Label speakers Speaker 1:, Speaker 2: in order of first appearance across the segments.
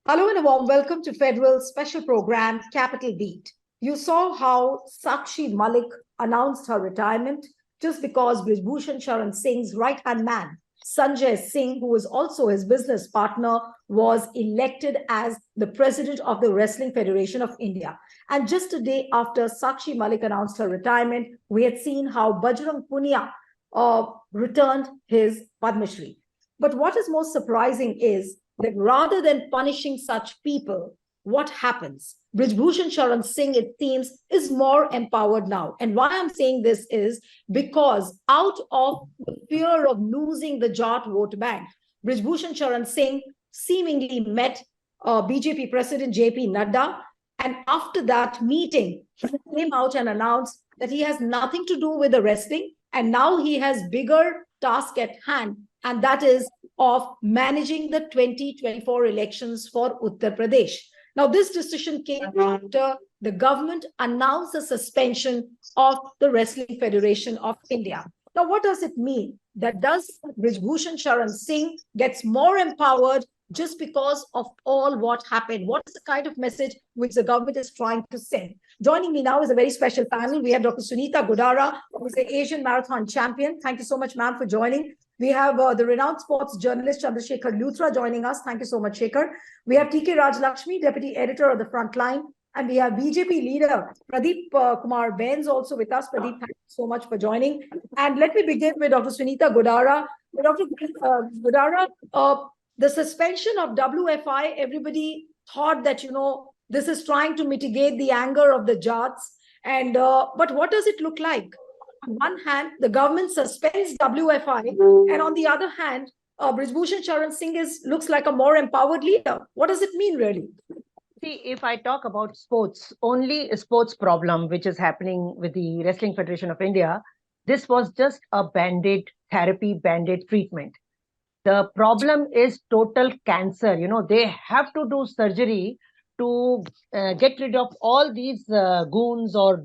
Speaker 1: Hello and a warm welcome to Federal's special program, Capital Beat. You saw how Sakshi Malik announced her retirement just because Brij Bhushan Sharan Singh's right-hand man, Sanjay Singh, who was also his business partner, was elected as the president of the Wrestling Federation of India. And just a day after Sakshi Malik announced her retirement, we had seen how Bajrang Punia returned his Padma Shri. But what is most surprising is that rather than punishing such people, what happens? Brij Bhushan Sharan Singh, it seems, is more empowered now. And why I'm saying this is because out of the fear of losing the Jat vote bank, Brij Bhushan Sharan Singh seemingly met BJP President JP Nadda. And after that meeting, he came out and announced that he has nothing to do with the wrestling. And now he has bigger task at hand, and that is of managing the 2024 elections for Uttar Pradesh. Now, this decision came after the government announced the suspension of the Wrestling Federation of India. Now, what does it mean? That does Brij Bhushan Sharan Singh gets more empowered just because of all what happened? What is the kind of message which the government is trying to send? Joining me now is a very special panel. We have Dr. Sunita Godara, who is the Asian Marathon Champion. Thank you so much, ma'am, for joining. We have the renowned sports journalist Chandrasekhar Luthra joining us. Thank you so much, Shekhar. We have TK Raj Lakshmi, deputy editor of the Frontline. And we have BJP leader Pradeep Kumar Bains also with us. Pradeep, thank you so much for joining. And let me begin with Dr. Sunita Godara. Dr. Godara, the suspension of WFI, everybody thought that, this is trying to mitigate the anger of the Jats. And but what does it look like? On one hand, the government suspends WFI, and on the other hand, Brij Bhushan Sharan Singh looks like a more empowered leader. What does it mean, really?
Speaker 2: See, if I talk about sports, only a sports problem which is happening with the Wrestling Federation of India, this was just a band-aid therapy, band-aid treatment. The problem is total cancer. They have to do surgery to get rid of all these goons or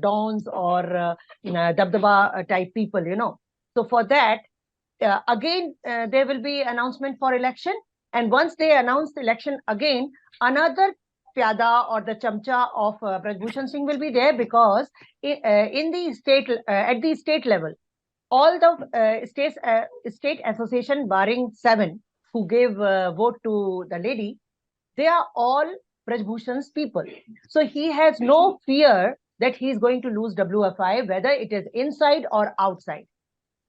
Speaker 2: dons or dabdaba type people, So for that, again, there will be announcement for election. And once they announce the election again, another Pyada or the Chamcha of Brij Bhushan Singh will be there because in the state, at the state level, all the state association barring 7 who gave vote to the lady, they are all Brij Bhushan's people. So he has no fear that he is going to lose WFI, whether it is inside or outside.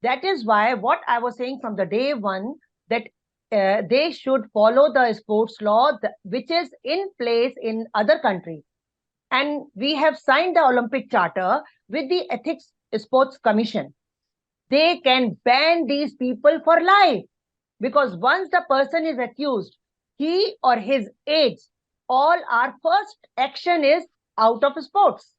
Speaker 2: That is why what I was saying from the day one, that they should follow the sports law, which is in place in other countries. And we have signed the Olympic Charter with the Ethics Sports Commission. They can ban these people for life. Because once the person is accused, he or his aides, all our first action is out of sports,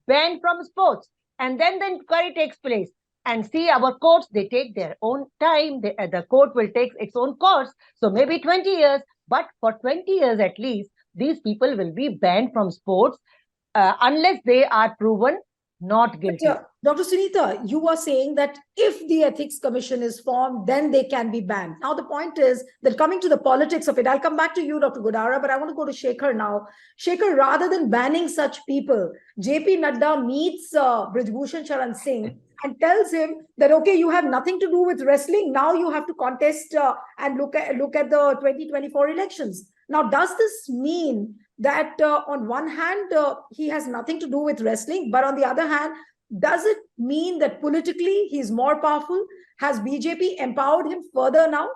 Speaker 2: banned from sports. And then the inquiry takes place. And see, our courts, they take their own time. The court will take its own course. So maybe 20 years, but for 20 years at least, these people will be banned from sports unless they are proven not guilty.
Speaker 1: Dr. Sunita, you were saying that if the Ethics Commission is formed, then they can be banned. Now, the point is that coming to the politics of it, I'll come back to you, Dr. Godara, but I want to go to Shekhar now. Shekhar, rather than banning such people, JP Nadda meets Brij Bhushan Sharan Singh and tells him that, okay, you have nothing to do with wrestling. Now you have to contest and look at the 2024 elections. Now, does this mean that on one hand, he has nothing to do with wrestling, but on the other hand, does it mean that politically he's more powerful? Has BJP empowered him further now?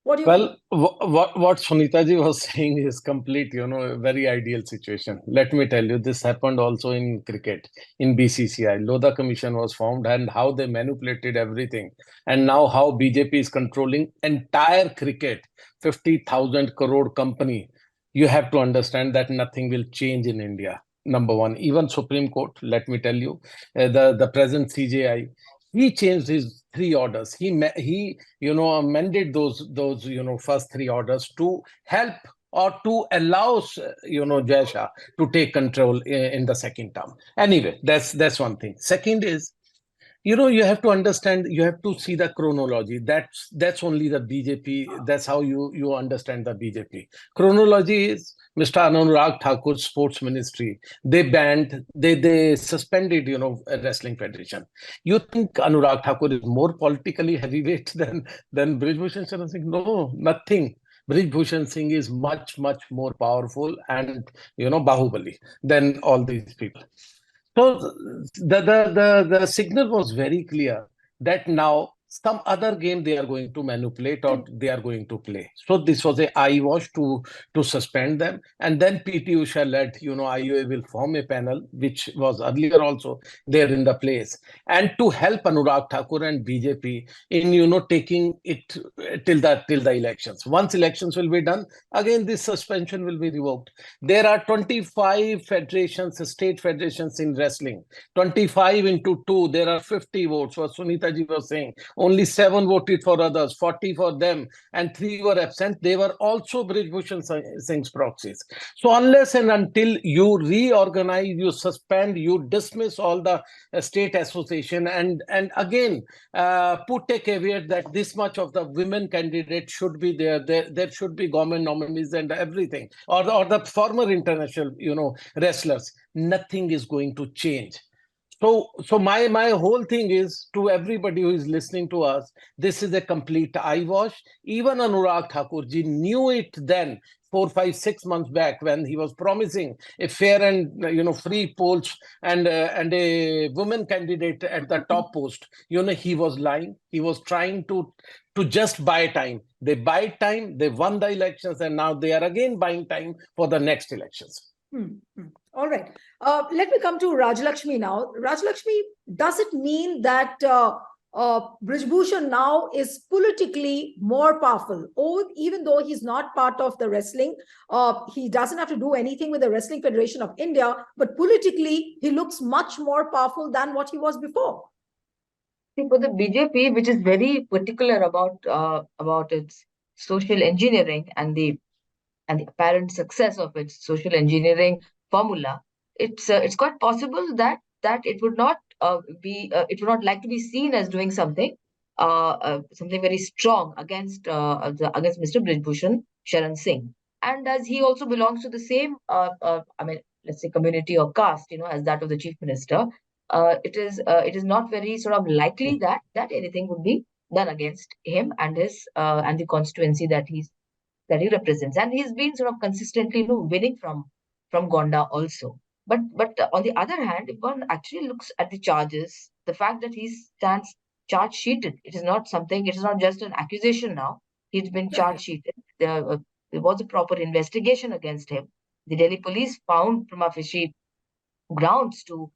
Speaker 3: What do you think? What Sunita ji was saying is complete, a very ideal situation. Let me tell you, this happened also in cricket, in BCCI. Lodha Commission was formed and how they manipulated everything. And now how BJP is controlling entire cricket, 50,000 crore company. You have to understand that nothing will change in India. Number one, even Supreme Court, let me tell you, the present CJI, he changed his 3 orders. He amended those first 3 orders to help or to allow Jai Shah to take control in the second term. Anyway, that's one thing. Second is You have to understand, you have to see the chronology. That's only the BJP. That's how you understand the BJP. Chronology is Mr. Anurag Thakur's sports ministry. They suspended, a wrestling federation. You think Anurag Thakur is more politically heavyweight than Brij Bhushan Sharan Singh? No, nothing. Brij Bhushan Singh is much, much more powerful and, Bahubali than all these people. So the signal was very clear that now some other game they are going to manipulate or they are going to play. So this was a eyewash to suspend them. And then PT Usha led, IOA will form a panel, which was earlier also there in the place, and to help Anurag Thakur and BJP in, taking it till the elections. Once elections will be done, again this suspension will be revoked. There are 25 federations, state federations in wrestling. 25 into 2, there are 50 votes. What Sunita ji was saying, only 7 voted for others, 40 for them, and 3 were absent. They were also Brij Bhushan Singh's proxies. So unless and until you reorganize, you suspend, you dismiss all the state association, and again put a caveat that this much of the women candidates should be there. There should be government nominees and everything, or the former international, wrestlers. Nothing is going to change. So my whole thing is to everybody who is listening to us, this is a complete eyewash. Even Anurag Thakur ji knew it then, 4, 5, 6 months back, when he was promising a fair and free polls and a woman candidate at the top post. He was lying. He was trying to just buy time. They buy time. They won the elections, and now they are again buying time for the next elections.
Speaker 1: All right. Let me come to Rajalakshmi now. Rajalakshmi, does it mean that Brij Bhushan now is politically more powerful? Or even though he's not part of the wrestling, he doesn't have to do anything with the Wrestling Federation of India, but politically, he looks much more powerful than what he was before.
Speaker 4: For the BJP, which is very particular about its social engineering and the apparent success of its social engineering formula, it's quite possible that it would not like to be seen as doing something very strong against Mr. Brij Bhushan Sharan Singh, and as he also belongs to the same let's say community or caste as that of the chief minister. It is not very sort of likely that anything would be done against him and his and the constituency that he represents, and he's been sort of consistently winning from Gonda also. But on the other hand, if one actually looks at the charges, the fact that he stands charge sheeted, it is not just an accusation now. He's been charge sheeted. There was a proper investigation against him. The Delhi police found prima facie grounds to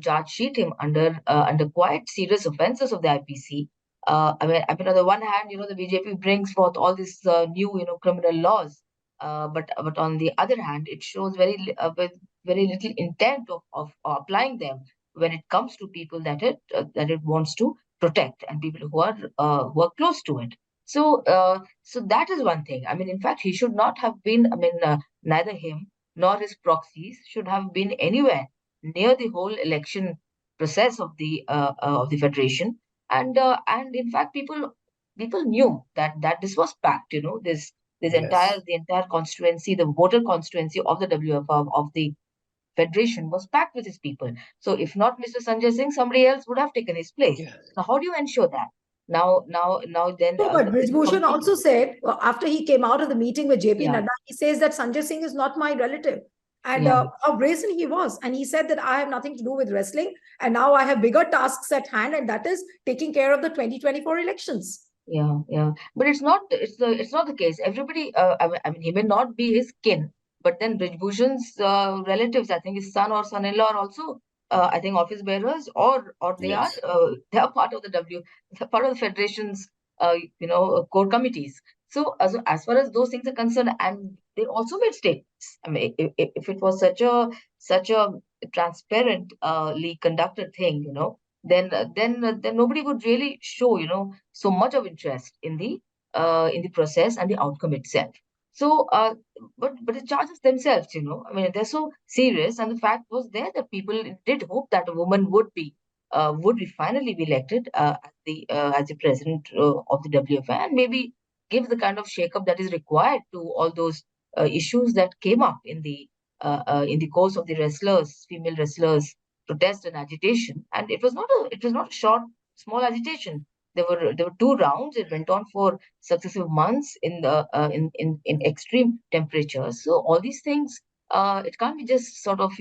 Speaker 4: charge sheet him under quite serious offences of the IPC. I mean, on the one hand, the BJP brings forth all these new, criminal laws, but on the other hand, it shows with very little intent of applying them when it comes to people that it wants to protect and people who are close to it. So that is one thing. I mean, in fact, he should not have been. I mean, neither him nor his proxies should have been anywhere near the whole election process of the federation, and in fact people knew that this was packed. This
Speaker 3: Yes.
Speaker 4: the entire constituency, the voter constituency of the WFR of the federation was packed with his people. So if not Mr. Sanjay Singh, somebody else would have taken his place.
Speaker 3: Yes.
Speaker 4: Now how do you ensure that? Now then.
Speaker 1: No, but Brij Bhushan also said, after he came out of the meeting with JP Nadda, he says that Sanjay Singh is not my relative. And how brazen he was. And he said that I have nothing to do with wrestling. And now I have bigger tasks at hand, and that is taking care of the 2024 elections.
Speaker 4: Yeah. But it's not the case. Everybody, I mean, he may not be his kin, but then Brij Bhushan's relatives, I think his son or son-in-law are also, I think, office bearers, or they
Speaker 3: Yes.
Speaker 4: are part of the federation's core committees. So as far as those things are concerned, and they also made statements. I mean, if it was such a transparently conducted thing, then nobody would really show so much of interest in the process and the outcome itself. So but the charges themselves, I mean, they're so serious, and the fact was there that people did hope that a woman would be would finally be elected as the president of the WFI, and maybe give the kind of shake-up that is required to all those issues that came up in the course of the female wrestlers' protest and agitation. And it was not a short, small agitation. There were 2 rounds. It went on for successive months in extreme temperatures. So all these things, it can't be just sort of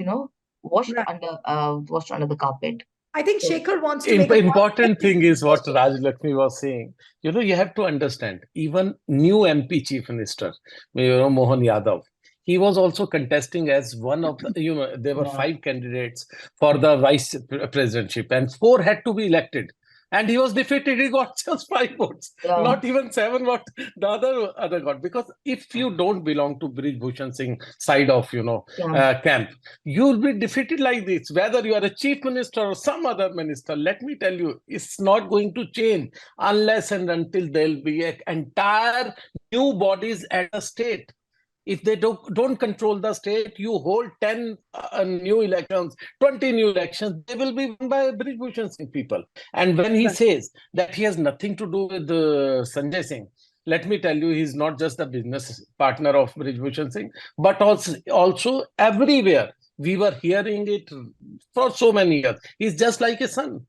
Speaker 4: washed
Speaker 1: Right.
Speaker 4: under the carpet.
Speaker 1: I think Shekhar wants to make a
Speaker 3: Important thing is what Raj Lakshmi was saying. You have to understand, even new MP Chief Minister, Mohan Yadav, he was also contesting as one of the, there were 5 candidates for the vice presidentship, and 4 had to be elected. And he was defeated. He got just 5 votes, not even 7 what the other got. Because if you don't belong to Brij Bhushan Singh side of camp, you will be defeated like this. Whether you are a chief minister or some other minister, let me tell you, it's not going to change unless and until there will be an entire new bodies at a state. If they don't control the state, you hold 10 new elections, 20 new elections, they will be won by Brij Bhushan Singh people. And when he says that he has nothing to do with Sanjay Singh, let me tell you, he's not just the business partner of Brij Bhushan Singh, but also everywhere. We were hearing it for so many years. He's just like a son.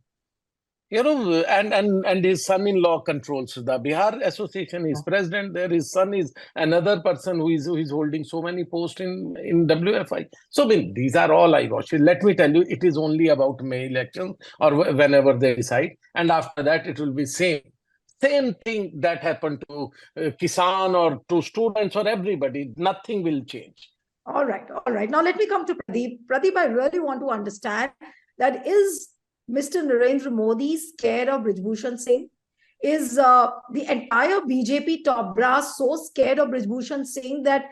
Speaker 3: And his son-in-law controls the Bihar Association. His president there. His son is another person who is holding so many posts in WFI. So these are all eyewash. Let me tell you, it is only about May elections or whenever they decide, and after that it will be same thing that happened to Kisan or to students or everybody. Nothing will change.
Speaker 1: All right. Now let me come to Pradeep. Pradeep, I really want to understand that is Mr. Narendra Modi scared of Brij Bhushan Singh? Is the entire BJP top brass so scared of Brij Bhushan Singh that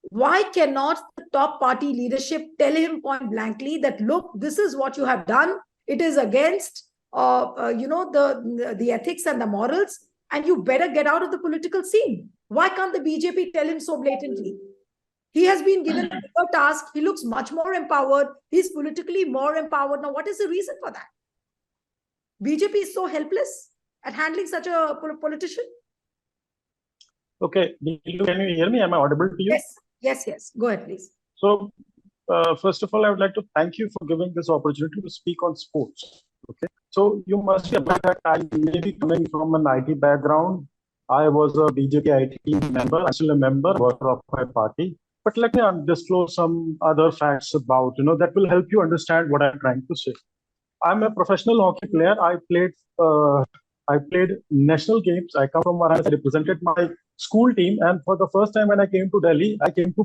Speaker 1: why cannot the top party leadership tell him point blankly that, look, this is what you have done. It is against, the ethics and the morals, and you better get out of the political scene. Why can't the BJP tell him so blatantly? He has been given a bigger task. He looks much more empowered. He's politically more empowered. Now, what is the reason for that? BJP is so helpless at handling such a politician.
Speaker 5: Okay, can you hear me? Am I audible to you?
Speaker 1: Yes. Go ahead, please.
Speaker 5: So, first of all, I would like to thank you for giving this opportunity to speak on sports. Okay, so you must be aware that I may be coming from an IT background. I was a BJP IT member, I'm still a member, worker of my party. But let me disclose some other facts about, that will help you understand what I'm trying to say. I'm a professional hockey player. I played national games. I come from Maharashtra. I represented my school team, and for the first time when I came to Delhi, I came to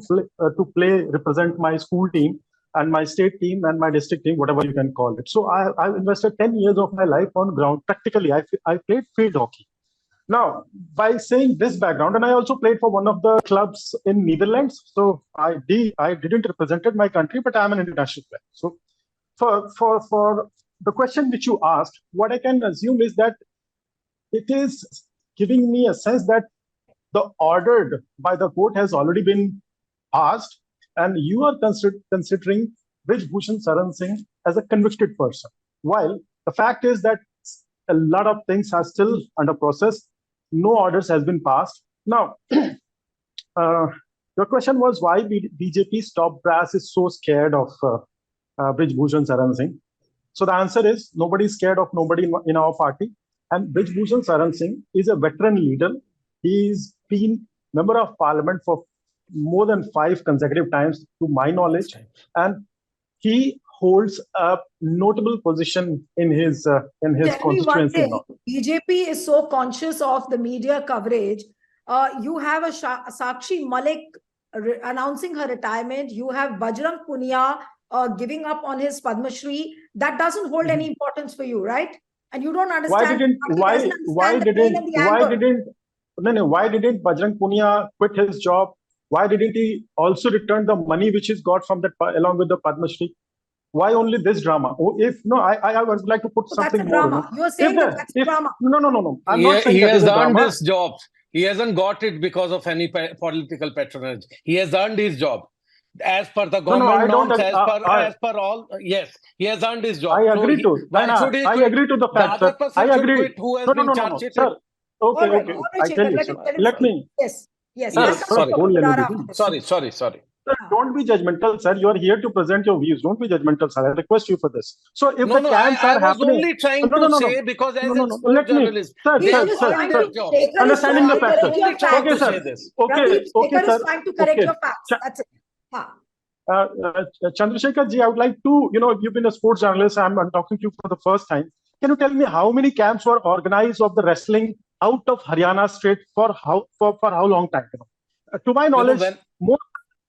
Speaker 5: represent my school team and my state team and my district team, whatever you can call it. So I've invested 10 years of my life on ground. Practically, I played field hockey. Now, by saying this background, and I also played for one of the clubs in Netherlands. So I didn't represented my country, but I'm an international player. So for the question which you asked, what I can assume is that it is giving me a sense that the order by the court has already been passed, and you are considering Brij Bhushan Sharan Singh as a convicted person. While the fact is that a lot of things are still under process. No orders has been passed. Now, your question was why BJP's top brass is so scared of Brij Bhushan Sharan Singh. So the answer is nobody is scared of nobody in our party. And Brij Bhushan Sharan Singh is a veteran leader. He's been member of parliament for more than 5 consecutive times, to my knowledge, and he holds a notable position in his constituency.
Speaker 1: BJP is so conscious of the media coverage. You have a Sakshi Malik announcing her retirement. You have Bajrang Punia giving up on his Padma Shri. That doesn't hold any importance for you, right? And you don't understand
Speaker 5: why didn't Bajrang Punia quit his job? Why didn't he also return the money which he's got from that along with the Padma Shri? Why only this drama? I would like to put something
Speaker 1: that's a drama.
Speaker 5: more.
Speaker 1: You're saying that's drama.
Speaker 5: No. I'm not saying
Speaker 3: he has earned
Speaker 5: his
Speaker 3: job. He hasn't got it because of any political patronage. He has earned his job. As per the
Speaker 5: No,
Speaker 3: government
Speaker 5: I don't.
Speaker 3: norms, as per all, yes, he has earned his job.
Speaker 5: I
Speaker 3: So
Speaker 5: agree to.
Speaker 3: why should he
Speaker 5: I
Speaker 3: quit?
Speaker 5: agree to the
Speaker 3: The
Speaker 5: fact,
Speaker 3: other
Speaker 5: sir.
Speaker 3: person
Speaker 5: I
Speaker 3: should
Speaker 5: agree.
Speaker 3: quit who has
Speaker 5: No,
Speaker 3: been
Speaker 5: no,
Speaker 3: charge sheeted.
Speaker 5: sir. Okay,
Speaker 1: All right,
Speaker 5: okay.
Speaker 1: all right,
Speaker 5: I tell you,
Speaker 1: let
Speaker 5: sir.
Speaker 1: him
Speaker 5: Let
Speaker 1: speak.
Speaker 5: me.
Speaker 1: Yes, yes.
Speaker 3: Yes,
Speaker 1: I'll come
Speaker 3: sorry.
Speaker 1: to Dr. Brar after this.
Speaker 3: Sorry.
Speaker 5: Sir, don't be judgmental, sir. You are here to present your views. Don't be judgmental, sir. I request you for this. So if the camps
Speaker 3: I
Speaker 5: are
Speaker 3: was
Speaker 5: happening,
Speaker 3: only trying to say because as a sport
Speaker 5: Let me,
Speaker 3: journalist,
Speaker 5: sir,
Speaker 3: they
Speaker 1: He's
Speaker 3: have
Speaker 1: just
Speaker 5: sir,
Speaker 1: trying
Speaker 3: earned
Speaker 5: sir.
Speaker 3: their
Speaker 1: to,
Speaker 3: job.
Speaker 1: Shekhar is
Speaker 5: Understanding
Speaker 1: trying
Speaker 5: the
Speaker 1: to
Speaker 5: facts,
Speaker 1: correct
Speaker 5: sir.
Speaker 1: your facts.
Speaker 3: to
Speaker 5: Okay, sir.
Speaker 3: say this.
Speaker 5: Okay,
Speaker 1: Pradeep,
Speaker 5: okay,
Speaker 1: Shekhar is
Speaker 5: sir.
Speaker 1: trying to correct
Speaker 5: Okay.
Speaker 1: your facts. That's it. Ha.
Speaker 5: Chandrasekhar ji, I would like to, you've been a sports journalist. I'm talking to you for the first time. Can you tell me how many camps were organized of the wrestling out of Haryana state for how long time? To my knowledge,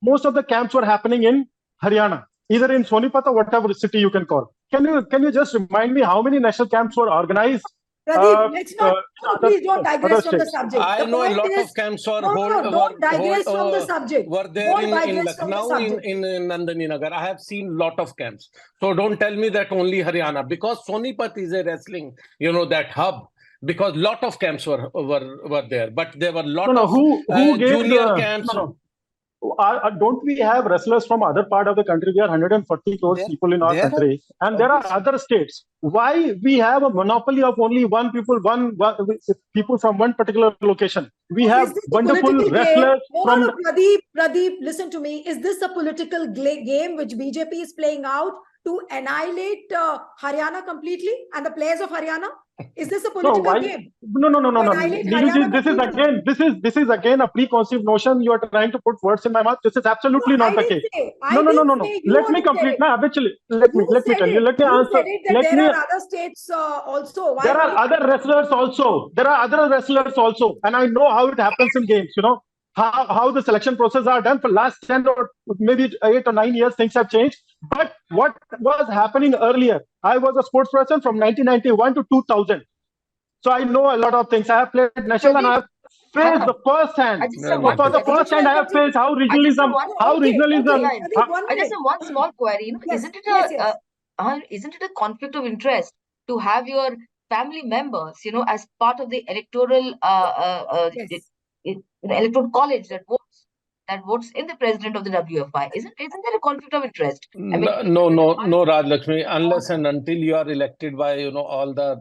Speaker 5: most of the camps were happening in Haryana, either in Sonipat or whatever city you can call. Can you just remind me how many national camps were organized?
Speaker 1: Pradeep, let's not, please don't digress from the
Speaker 5: states?
Speaker 1: subject.
Speaker 3: I
Speaker 1: The
Speaker 3: know a
Speaker 1: point
Speaker 3: lot
Speaker 1: is,
Speaker 3: of camps were
Speaker 1: don't digress from the subject.
Speaker 3: were there
Speaker 1: Don't
Speaker 3: in
Speaker 1: digress from the
Speaker 3: Lucknow,
Speaker 1: subject.
Speaker 3: in Nandani Nagar. I have seen lot of camps. So don't tell me that only Haryana, because Sonipat is a wrestling, that hub. Because lot of camps were there, but there were lot of
Speaker 5: who gave
Speaker 3: junior camps.
Speaker 5: Don't we have wrestlers from other part of the country? We are 140 crores people in our country, and there are other states. Why we have a monopoly of only one people from one particular location? We have wonderful wrestlers from.
Speaker 1: Pradeep, listen to me. Is this a political game which BJP is playing out to annihilate Haryana completely and the players of Haryana? Is this a political game?
Speaker 5: No. This is again a preconceived notion. You are trying to put words in my mouth. This is absolutely not the case. No. Let me complete. Let me tell you. Let me answer.
Speaker 1: There are other states also.
Speaker 5: There are other wrestlers also. And I know how it happens in games. How the selection process are done for last 10 or maybe 8 or 9 years, things have changed. But what was happening earlier? I was a sports person from 1991 to 2000. So I know a lot of things. I have played national and I have faced the first hand. For the first hand, I have faced how regionalism.
Speaker 4: I just have one small query. Isn't it a conflict of interest to have your family members, as part of the electoral electoral college that votes in the president of the WFI? Isn't there a conflict of interest? I mean,
Speaker 3: no, Raj Lakshmi. Unless and until you are elected by all the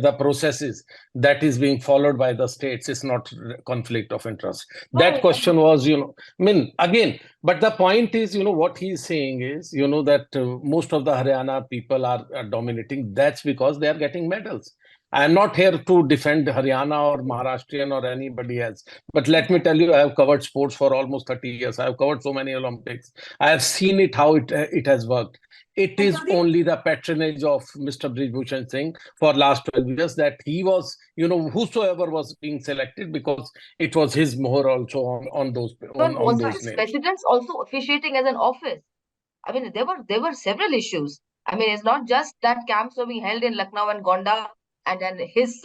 Speaker 3: the processes that is being followed by the states, it's not conflict of interest. That question was again. But the point is, what he's saying is, that most of the Haryana people are dominating. That's because they are getting medals. I am not here to defend Haryana or Maharashtrian or anybody else. But let me tell you, I have covered sports for almost 30 years. I have covered so many Olympics. I have seen it, how it has worked. It is only the patronage of Mr. Brij Bhushan Singh for last 12 years that he was, whosoever was being selected, because it was his mohor also on those names.
Speaker 4: Presidents also officiating as an office. I mean, there were several issues. I mean, it's not just that camps were being held in Lucknow and Gonda, and then his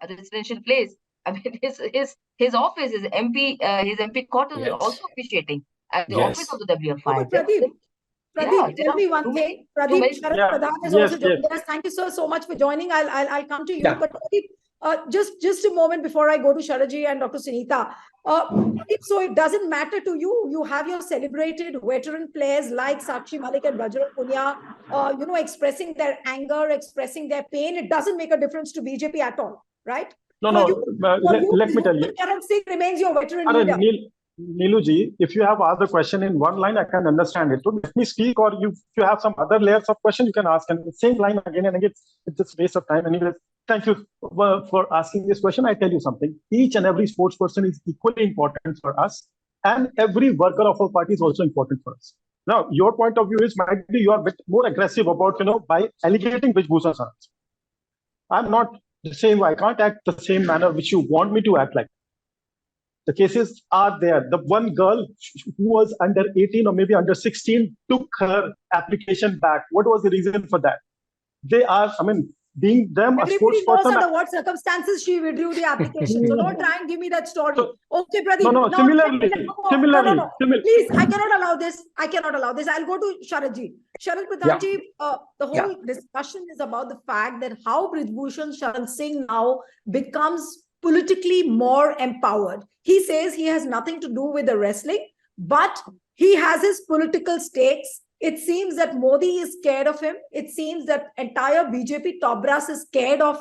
Speaker 4: residential place. I mean, his office, his MP quarters are also officiating at the office of the WFI.
Speaker 1: Pradeep, tell me one thing. Pradeep, Sharat Pradhan has also joined us. Thank you so much for joining. I'll come to you. Yeah. But Pradeep, just a moment before I go to Sharaji and Dr. Sunita. Pradeep, so it doesn't matter to you. You have your celebrated veteran players like Sakshi Malik and Bajrang Punia, expressing their anger, expressing their pain. It doesn't make a difference to BJP at all, right?
Speaker 5: Let me tell you.
Speaker 1: Sharan Singh remains your veteran leader.
Speaker 5: Niluji, if you have asked the question in one line, I can understand it. So let me speak, or if you have some other layers of question, you can ask. And the same line again and again, it's just a waste of time. Anyway, thank you for asking this question. I tell you something. Each and every sports person is equally important for us. And every worker of our party is also important for us. Now, your point of view is might be you are a bit more aggressive about, by allegating Brij Bhushan Sharan Singh. I'm not the same. I can't act the same manner which you want me to act like. The cases are there. The one girl who was under 18 or maybe under 16 took her application back. What was the reason for that? They are, being them a sports person.
Speaker 1: Everybody knows under what circumstances she withdrew the application. So don't try and give me that story. Okay, Pradeep.
Speaker 5: No, similarly.
Speaker 1: Please, I cannot allow this. I'll go to Sharadji. Sharad Pradhanji, the whole discussion is about the fact that how Brij Bhushan Sharan Singh now becomes politically more empowered. He says he has nothing to do with the wrestling, but He has his political stakes. It seems that Modi is scared of him. It seems that entire BJP top brass is scared of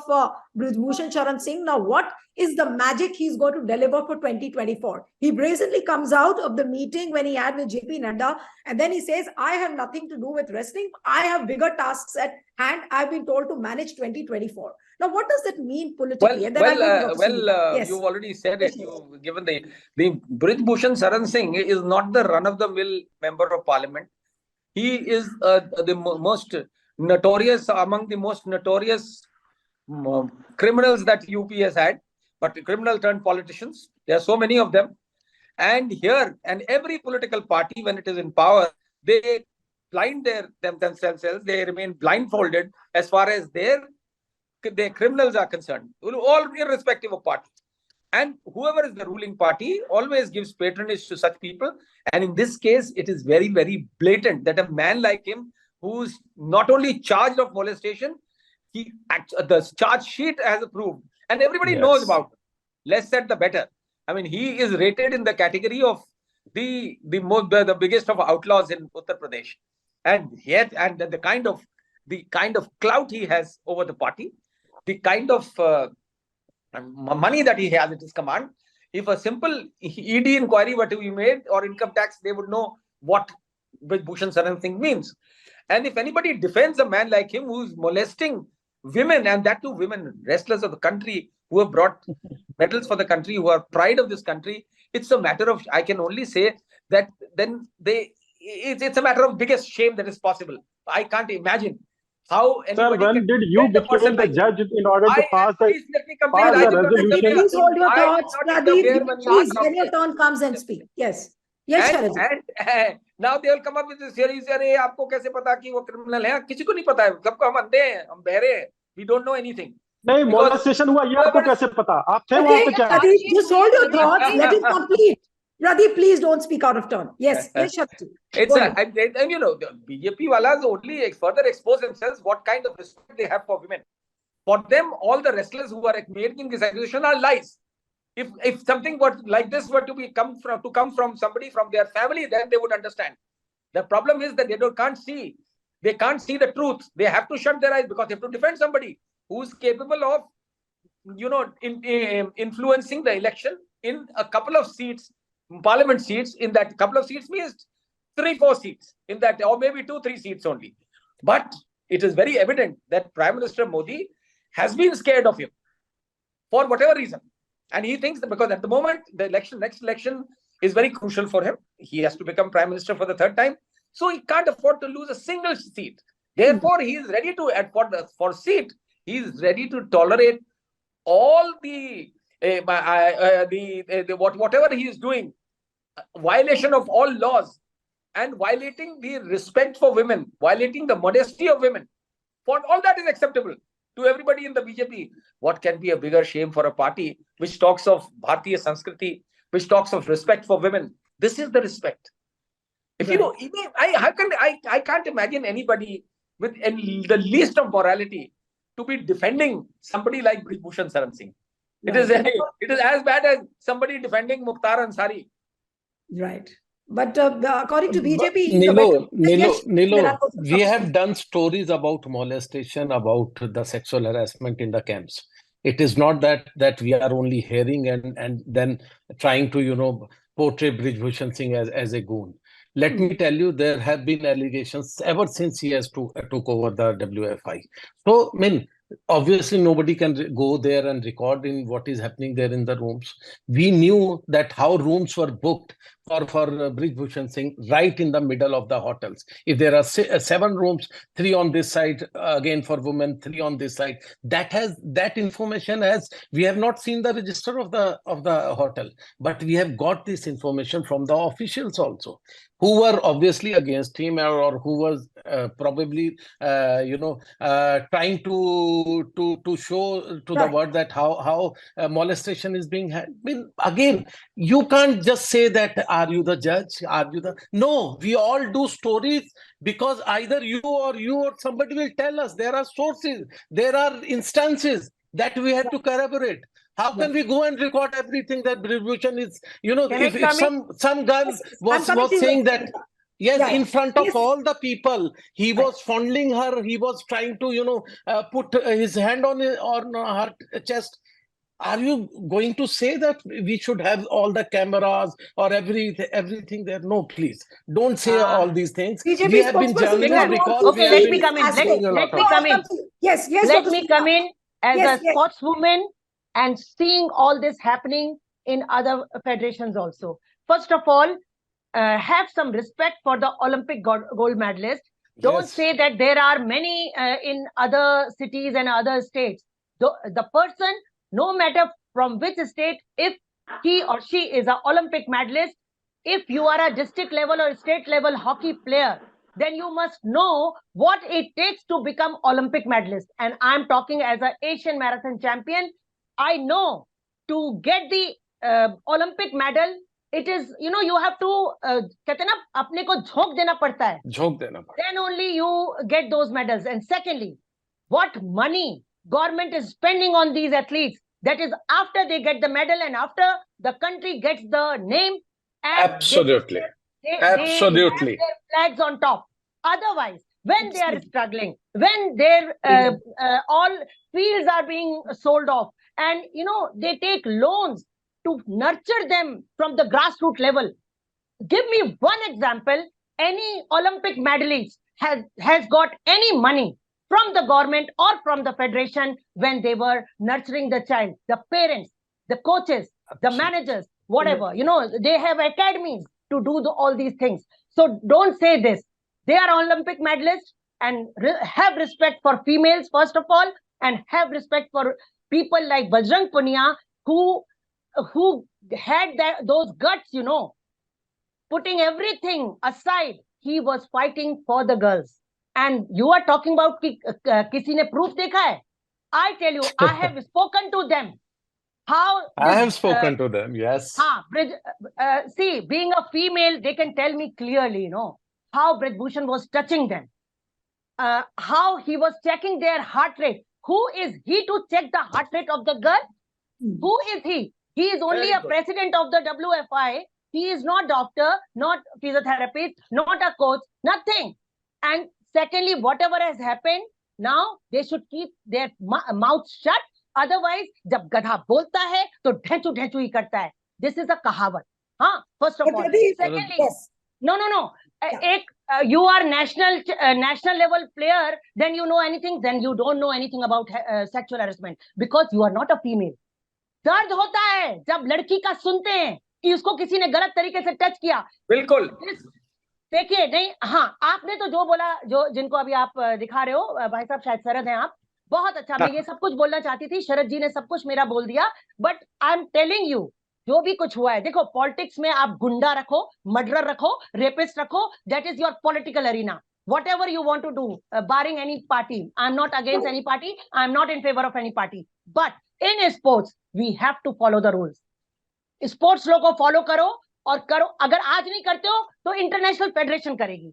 Speaker 1: Brij Bhushan Sharan Singh. Now, what is the magic he's going to deliver for 2024? He brazenly comes out of the meeting when he had with JP Nadda, and then he says, I have nothing to do with wrestling. I have bigger tasks at hand. I've been told to manage 2024. Now, what does that mean politically? And then
Speaker 6: yes. You've already said it. You've given the Brij Bhushan Sharan Singh is not the run-of-the-mill member of parliament. He is the most notorious, among the most notorious criminals that UP has had, but criminal turned politicians. There are so many of them. And here, and every political party, when it is in power, they blind themselves, they remain blindfolded as far as their criminals are concerned, all irrespective of party. And whoever is the ruling party always gives patronage to such people. And in this case, it is very, very blatant that a man like him, who's not only charged of molestation, the charge sheet has approved, and everybody knows about it. Less said, the better. I mean, he is rated in the category of the biggest of outlaws in Uttar Pradesh, and yet, and the kind of clout he has over the party, the kind of money that he has at his command. If a simple ED inquiry were to be made, or income tax, they would know what Brij Bhushan Sharan Singh means. And if anybody defends a man like him who's molesting women, and that too women, wrestlers of the country who have brought medals for the country, who are pride of this country, it's a matter of, I can only say that then it's a matter of biggest shame that is possible. I can't imagine how anybody.
Speaker 5: Sir, when did you become the judge in order to pass the resolution?
Speaker 1: Please hold your thoughts, Pradeep. Please, when your turn comes and speak. Yes. Yes,
Speaker 6: and now they will come up with this theory. अरे आपको कैसे पता कि वो criminal है? किसी को नहीं पता है. सबको हम अंधे हैं, हम बहरे हैं. We don't know anything.
Speaker 5: नहीं, molestation हुआ, ये आपको कैसे पता? आप थे वहाँ पे क्या?
Speaker 1: Pradeep, just hold your thoughts. Let him complete. Pradeep, please don't speak out of turn. Yes, yes, Shakti.
Speaker 6: And you know, the BJP walas only further expose themselves what kind of respect they have for women. For them, all the wrestlers who are making this accusation are lies. If something like this were to come from somebody from their family, then they would understand. The problem is that they can't see. They can't see the truth. They have to shut their eyes because they have to defend somebody who's capable of, you know, influencing the election in a couple of seats, parliament seats. In that couple of seats means 3-4 seats in that, or maybe 2-3 seats only. But it is very evident that Prime Minister Modi has been scared of him for whatever reason. And he thinks that because at the moment, the next election is very crucial for him. He has to become Prime Minister for the 3rd time. So he can't afford to lose a single seat. Therefore, he is ready to, for seat, he is ready to tolerate all whatever he is doing, violation of all laws, and violating the respect for women, violating the modesty of women. For all that is acceptable to everybody in the BJP. What can be a bigger shame for a party which talks of Bharatiya Sanskriti, which talks of respect for women? This is the respect. If you know, I can't imagine anybody with the least of morality to be defending somebody like Brij Bhushan Sharan Singh. It is as bad as somebody defending Mukhtar Ansari.
Speaker 1: Right. But according to BJP,
Speaker 3: Nilo, we have done stories about molestation, about the sexual harassment in the camps. It is not that we are only hearing and then trying to, you know, portray Brij Bhushan Singh as a goon. Let me tell you, there have been allegations ever since he has took over the WFI. So, I mean, obviously nobody can go there and record in what is happening there in the rooms. We knew that how rooms were booked for Brij Bhushan Singh right in the middle of the hotels. If there are 7 rooms, 3 on this side, again for women, 3 on this side, that information we have not seen the register of the hotel, but we have got this information from the officials also, who were obviously against him or who was probably trying to show to the world that how molestation is being had. I mean, again, you can't just say that, are you the judge? No, we all do stories because either you or somebody will tell us. There are sources, there are instances. that we had to corroborate. How can we go and record everything that Brij Bhushan is,
Speaker 2: Can I
Speaker 3: if
Speaker 2: come in?
Speaker 3: some girl
Speaker 1: Yes, I'm
Speaker 3: was
Speaker 1: coming to you,
Speaker 3: saying that, yes,
Speaker 1: Yeah,
Speaker 3: in front of
Speaker 1: yes.
Speaker 3: all the people, he
Speaker 1: Right.
Speaker 3: was fondling her, he was trying to, put his hand on her chest. Are you going to say that we should have all the cameras or everything there? No, please don't say all these things.
Speaker 1: BJP
Speaker 3: We have been
Speaker 1: spokesperson
Speaker 3: journalists
Speaker 1: don't want
Speaker 3: because
Speaker 1: to
Speaker 3: we
Speaker 2: Okay,
Speaker 3: have
Speaker 2: let
Speaker 1: say
Speaker 2: me
Speaker 3: been
Speaker 2: come in.
Speaker 1: this
Speaker 3: doing a
Speaker 2: Let
Speaker 3: lot
Speaker 2: me
Speaker 3: of
Speaker 2: come in.
Speaker 1: Yes, yes,
Speaker 2: Let
Speaker 1: Dr.
Speaker 2: me
Speaker 1: Sunita.
Speaker 2: come in as
Speaker 1: Yes,
Speaker 2: a
Speaker 1: yes.
Speaker 2: sportswoman and seeing all this happening in other federations also. First of all, have some respect for the Olympic gold medalist. Don't
Speaker 3: Yes.
Speaker 2: say that there are many in other cities and other states. The person, no matter from which state, if he or she is an Olympic medalist, if you are a district level or state level hockey player, then you must know what it takes to become Olympic medalist. And I'm talking as an Asian marathon champion. I know to get the Olympic medal, it is, you have to, कहते हैं ना, अपने को झोंक देना पड़ता है.
Speaker 3: झोंक देना पड़ता है.
Speaker 2: Then only you get those medals. And secondly, what money government is spending on these athletes, that is after they get the medal and after the country gets the name, and
Speaker 3: Absolutely.
Speaker 2: they
Speaker 3: Absolutely.
Speaker 2: have their flags on top. Otherwise, when they are struggling, when their all fields are being sold off, and they take loans to nurture them from the grassroots level. Give me one example. Any Olympic medalist has got any money from the government or from the federation when they were nurturing the child, the parents, the coaches, the managers, whatever. They have academies to do all these things. So don't say this. They are Olympic medalists, and have respect for females first of all, and have respect for people like Bajrang Punia who had those guts, putting everything aside. He was fighting for the girls. And you are talking about kisi ne proof dekha hai? I tell you, I have spoken to them.
Speaker 3: I have spoken to them, yes.
Speaker 2: See, being a female, they can tell me clearly, how Brij Bhushan was touching them. How he was checking their heart rate. Who is he to check the heart rate of the girl? Who is he? He is only a president of the WFI. He is not doctor, not physiotherapist, not a coach, nothing. And secondly, whatever has happened, now they should keep their mouth shut. Otherwise, जब गधा बोलता है तो ढेंचू ढेंचू ही करता है. This is a कहावत. First of all. Secondly, yes. No. You are national level player, then you know anything, then you don't know anything about sexual harassment because you are not a female. दर्द होता है जब लड़की का सुनते हैं कि उसको किसी ने गलत तरीके से टच किया.
Speaker 6: बिल्कुल.
Speaker 2: देखिए, नहीं, आपने तो जो बोला, जिनको अभी आप दिखा रहे हो, भाई साहब शायद शरद हैं आप, बहुत अच्छा. मैं ये सब कुछ बोलना चाहती थी, शरद जी ने सब कुछ मेरा बोल दिया. But I am telling you, जो भी कुछ हुआ है, देखो, पॉलिटिक्स में आप गुंडा रखो, मर्डरर रखो, रेपिस्ट रखो, that is your political arena. Whatever you want to do, barring any party. I'm not against any party. I'm not in favor of any party. But in sports, we have to follow the rules. Sports law को follow करो और करो. अगर आज नहीं करते हो तो international federation करेगी.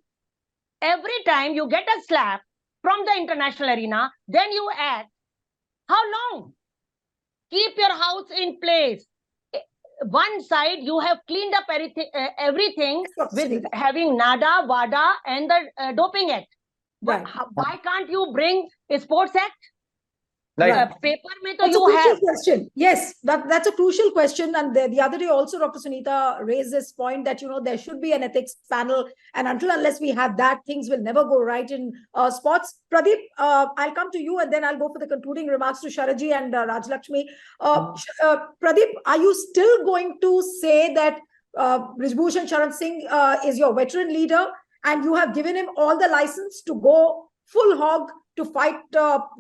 Speaker 2: Every time you get a slap from the international arena, then you act. How long? Keep your house in place. One side you have cleaned up everything with having NADA, WADA, and the Doping Act. But why can't you bring a Sports Act? Paper mein to you have.
Speaker 1: Question. Yes, that's a crucial question. And the other day also, Dr. Sunita raised this point that, there should be an ethics panel. And unless we have that, things will never go right in sports. Pradeep, I'll come to you and then I'll go for the concluding remarks to Sharaji and Rajlakshmi. Pradeep, are you still going to say that Brij Bhushan Sharan Singh is your veteran leader and you have given him all the license to go full hog to fight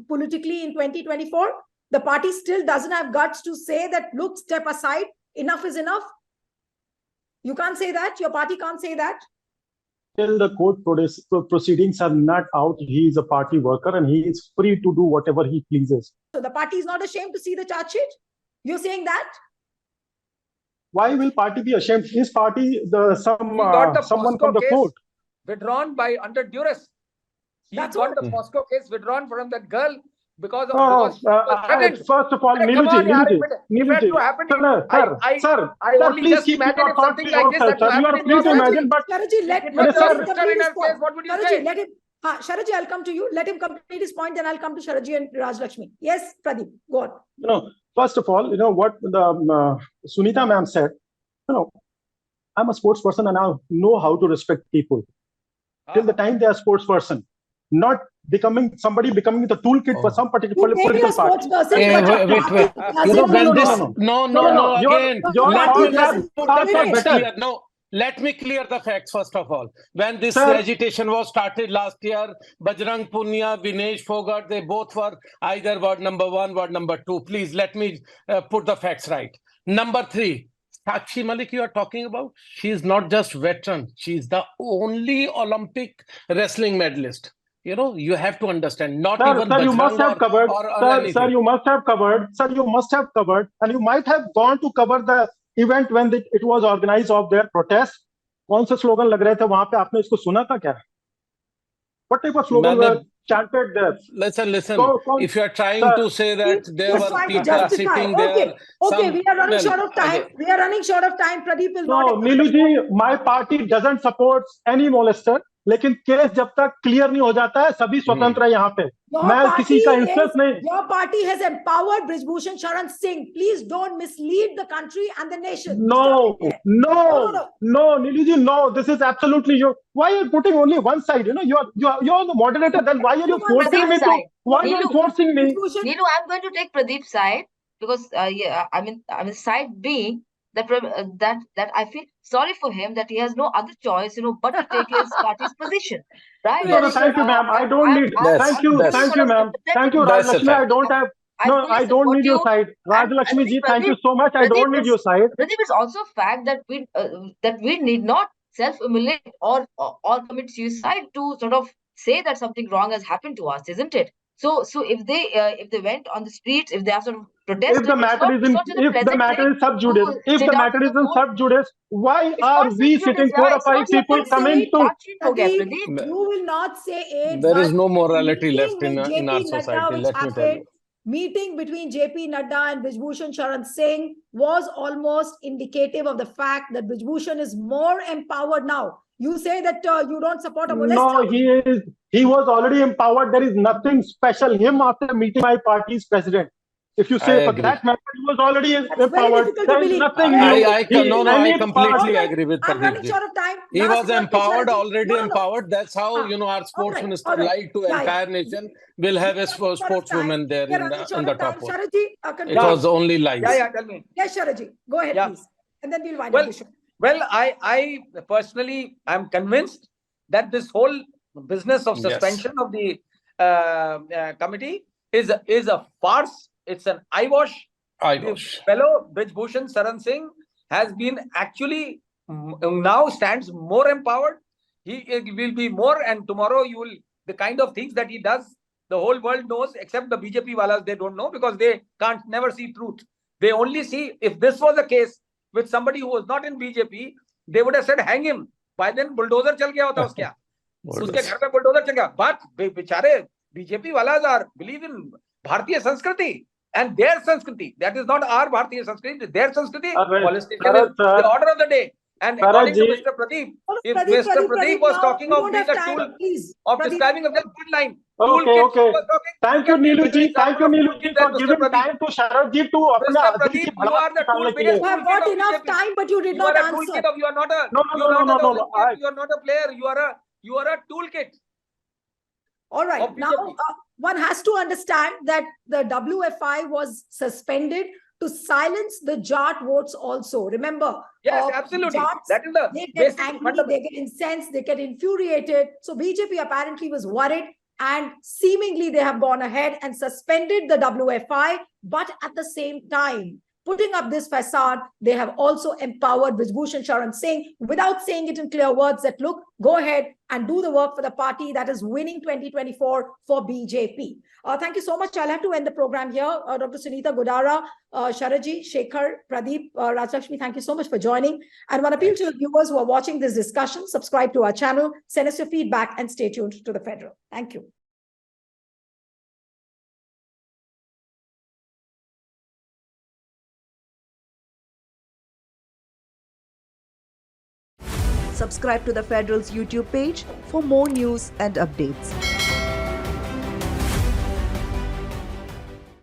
Speaker 1: politically in 2024? The party still doesn't have guts to say that, look, step aside, enough is enough? You can't say that? Your party can't say that?
Speaker 5: Till the court proceedings are not out, he is a party worker and he is free to do whatever he pleases.
Speaker 1: So the party is not ashamed to see the charge sheet? You're saying that?
Speaker 5: Why will party be ashamed? His party, someone from the court.
Speaker 6: Withdrawn by under duress. He got the POSCO case withdrawn from that girl because
Speaker 5: No,
Speaker 6: she was threatened.
Speaker 5: first of all,
Speaker 6: Come
Speaker 5: Neeluji,
Speaker 6: on, yaar,
Speaker 5: Neeluji,
Speaker 6: if it had to
Speaker 5: Neeluji,
Speaker 6: happen, I
Speaker 5: sir,
Speaker 6: only
Speaker 5: please
Speaker 6: just
Speaker 5: keep
Speaker 6: imagine
Speaker 5: your
Speaker 6: if
Speaker 5: thoughts
Speaker 6: something
Speaker 5: to
Speaker 6: like this
Speaker 5: yourself,
Speaker 6: had to
Speaker 5: sir. You
Speaker 6: happen
Speaker 5: are
Speaker 6: in
Speaker 5: free
Speaker 6: your
Speaker 5: to
Speaker 6: country.
Speaker 5: imagine, but
Speaker 1: Sharaji, let
Speaker 6: If it was
Speaker 5: sir,
Speaker 6: your sister in her case, what would you
Speaker 1: Sharaji,
Speaker 6: say?
Speaker 1: let him. Sharaji, I'll come to you. Let him complete his point, then I'll come to Sharaji and Raj Lakshmi. Yes, Pradeep, go on.
Speaker 5: first of all, what the Sunita ma'am said. I'm a sports person and I know how to respect people till the time they are a sports person, not becoming the toolkit for some particular
Speaker 1: You name your
Speaker 5: political
Speaker 1: sports
Speaker 5: party.
Speaker 1: person, but your
Speaker 3: Wait.
Speaker 1: party doesn't
Speaker 3: When
Speaker 1: do
Speaker 3: this,
Speaker 1: that.
Speaker 3: no, again,
Speaker 1: Your
Speaker 3: let
Speaker 1: party
Speaker 3: me just
Speaker 1: doesn't
Speaker 3: put the
Speaker 1: do
Speaker 3: facts
Speaker 1: it.
Speaker 3: clear. No, let me clear the facts first of all. When this
Speaker 5: Sir.
Speaker 3: agitation was started last year, Bajrang Punia, Vinesh Fogart, they both were either ward number 1, ward number 2. Please let me put the facts right. Number 3, Sakshi Malik you are talking about, she is not just veteran, she is the only Olympic wrestling medalist. You have to understand, not even
Speaker 5: Sir, you must
Speaker 3: Bajrang
Speaker 5: have covered.
Speaker 3: or anything.
Speaker 5: Sir, you must have covered. Sir, you must have covered, and you might have gone to cover the event when it was organized of their protest. कौन से slogan लग रहे थे वहां पे? आपने इसको सुना था क्या? What type of slogan were chanted there?
Speaker 3: Listen. If you are trying
Speaker 5: Sir,
Speaker 3: to say that there were
Speaker 1: trying to
Speaker 3: people
Speaker 1: justify.
Speaker 3: sitting
Speaker 1: Okay,
Speaker 3: there,
Speaker 1: we are running short of time. We are running short of time. Pradeep will not.
Speaker 5: No, Neeluji, my party doesn't support any molester. लेकिन case जब तक clear नहीं हो जाता है सभी स्वतंत्र है यहाँ पे मैं किसी का इंटरेस्ट नहीं
Speaker 1: Your party has empowered Brij Bhushan Sharan Singh. Please don't mislead the country and the nation.
Speaker 5: No, Neeluji, no. This is absolutely you. Why are you putting only one side? You're the moderator. Then why are you forcing me to? Why are you forcing me?
Speaker 4: Neelu, I'm going to take Pradeep's side because I mean side being that I feel sorry for him that he has no other choice, but to take his party's position, right?
Speaker 5: No, thank you, ma'am. I don't need. Thank you, ma'am. Thank you, Raj Lakshmi. I don't have. No, I don't need your side. Raj Lakshmi ji, thank you so much. I don't need your side.
Speaker 4: Pradeep, it's also a fact that we need not self-immolate or commit suicide to sort of say that something wrong has happened to us, isn't it? So if they went on the streets, if they have sort of protested,
Speaker 5: if the matter is sub judice, sub judice, why are we sitting 4 or 5 people coming to?
Speaker 1: You will not say it.
Speaker 3: There is no morality left in our society. Let me tell you.
Speaker 1: Meeting between JP Nadda and Brij Bhushan Sharan Singh was almost indicative of the fact that Brij Bhushan is more empowered now. You say that you don't support a molester.
Speaker 5: No, he was already empowered. There is nothing special. Him after meeting my party's president. If you say for that matter, he was already empowered. There is nothing new.
Speaker 3: I completely agree with
Speaker 1: I'm running
Speaker 3: Pradeep.
Speaker 1: short of time.
Speaker 3: He was empowered, already empowered. That's how, our sports minister lied to entire nation. We'll have a sportswoman there in the top one. It was only lies.
Speaker 6: Yeah, tell me.
Speaker 1: Yes, Sharaji. Go ahead, please. And then we'll wind up the show.
Speaker 6: Well, I personally am convinced that this whole business of suspension of the committee is a farce. It's an eyewash. The fellow Brij Bhushan Sharan Singh has been actually now stands more empowered. He will be more, and tomorrow the kind of things that he does, the whole world knows, except the BJP walas, they don't know because they can't never see truth. They only see, if this was a case with somebody who was not in BJP, they would have said hang him. By then bulldozer chal gaya hota uske yahan. Uske ghar pe bulldozer chal gaya. But bichare BJP walas are believe in Bharatiya Sanskriti and their Sanskriti. That is not our Bharatiya Sanskriti. Their Sanskriti, molestation is the order of the day. And according to Mr. Pradeep, if Mr. Pradeep was talking of being a tool of describing of that good line.
Speaker 5: Okay. Thank you, Neeluji. Thank you, Neeluji, for giving time to Sharadji to
Speaker 6: Mr. Pradeep, you are the tool.
Speaker 1: You have got enough time, but you did not answer.
Speaker 6: You are not a you are not a player. You are a toolkit.
Speaker 1: All right. Now, one has to understand that the WFI was suspended to silence the Jat votes also. Remember?
Speaker 6: Yes, absolutely.
Speaker 1: Jats,
Speaker 6: that is the
Speaker 1: they get angry, they get incensed, they get infuriated. So BJP apparently was worried, and seemingly they have gone ahead and suspended the WFI. But at the same time, putting up this facade, they have also empowered Brij Bhushan Sharan Singh without saying it in clear words that, look, go ahead and do the work for the party that is winning 2024 for BJP. Thank you so much. I'll have to end the program here. Dr. Sunita Godara, Sharaji, Shekhar, Pradeep, Rajlakshmi, thank you so much for joining. And one appeal to the viewers who are watching this discussion, subscribe to our channel, send us your feedback, and stay tuned to The Federal. Thank you.
Speaker 7: Subscribe to The Federal's YouTube page for more news and updates.